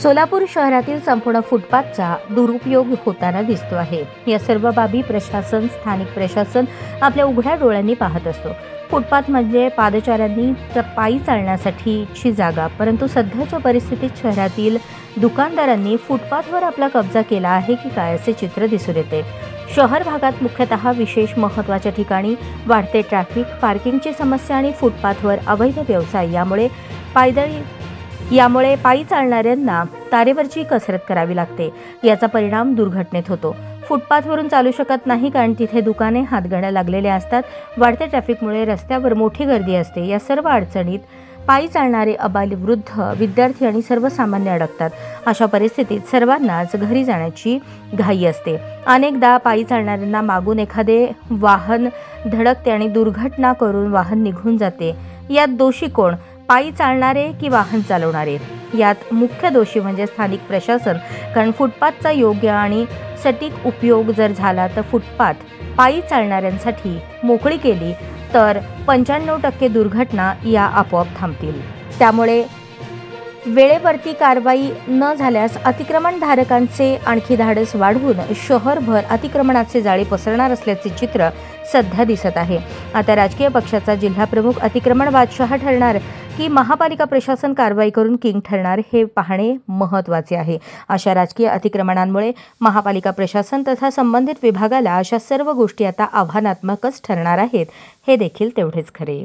सोलापूर शहरातील संपूर्ण फुटपाथचा दुरुपयोग होताना दिसतो आहे। या सर्व बाबी प्रशासन, स्थानिक प्रशासन आपल्या उघड्या डोळ्यांनी पाहत असतो। फुटपाथ म्हणजे पादचाऱ्यांनी पायी चालण्यासाठीची जागा, परंतु सध्याच्या परिस्थितीत शहरातील दुकानदारांनी फुटपाथवर आपला कब्जा केला आहे की काय असे चित्र दिसून येते। शहर भागात मुख्यतः विशेष महत्त्वाच्या ठिकाणी वाढते ट्रॅफिक, पार्किंगची समस्या आणि फुटपाथवर अवैध व्यवसाय यामुळे पायी चालणाऱ्यांना तारेवरची कसरत करावी लागते। याचा परिणाम दुर्घटनेत होतो। फुटपाथवरून चालू शकत नाही कारण तिथे दुकाने, हातगाड्या लागलेल्या असतात। वाढत्या ट्रॅफिकमुळे रस्त्यावर मोठी गर्दी असते। या सर्व अडचणीत पायी चालणारे अबाल, वृद्ध, विद्यार्थी आणि सर्वसामान्य अडकतात। अशा परिस्थितीत सर्वांनाच घरी जाण्याची घाई असते। अनेकदा पायी चालणाऱ्यांना मागून एखादे वाहन धडकते आणि दुर्घटना करून वाहन निघून जाते। यात दोषी कोण? पायी चालणारे की वाहन चालवणारे? यात मुख्य दोषी म्हणजे स्थानिक प्रशासन, कारण फुटपाथचा योग्य आणि सटीक उपयोग जर झाला तर फुटपाथ पायी चालणाऱ्यांसाठी मोकळी केली तर 95% दुर्घटना या आपोआप थांबतील। त्यामुळे वेळेवरती कारवाई न झाल्यास अतिक्रमणधारकांचे आणखी धाडस वाढवून शहरभर अतिक्रमणाचे जाळे पसरणार असल्याचे चित्र सध्या दिसत आहे। आता राजकीय पक्षाचा जिल्हाप्रमुख अतिक्रमण बादशाह ठरणार की महापालिका प्रशासन कारवाई करून किंग ठरणार हे पाहणे महत्त्वाचे आहे। अशा राजकीय अतिक्रमणांमुळे महापालिका प्रशासन तथा संबंधित विभागाला अशा सर्व गोष्टी आता आव्हानात्मकच ठरणार आहेत, हे देखील तेवढेच खरे।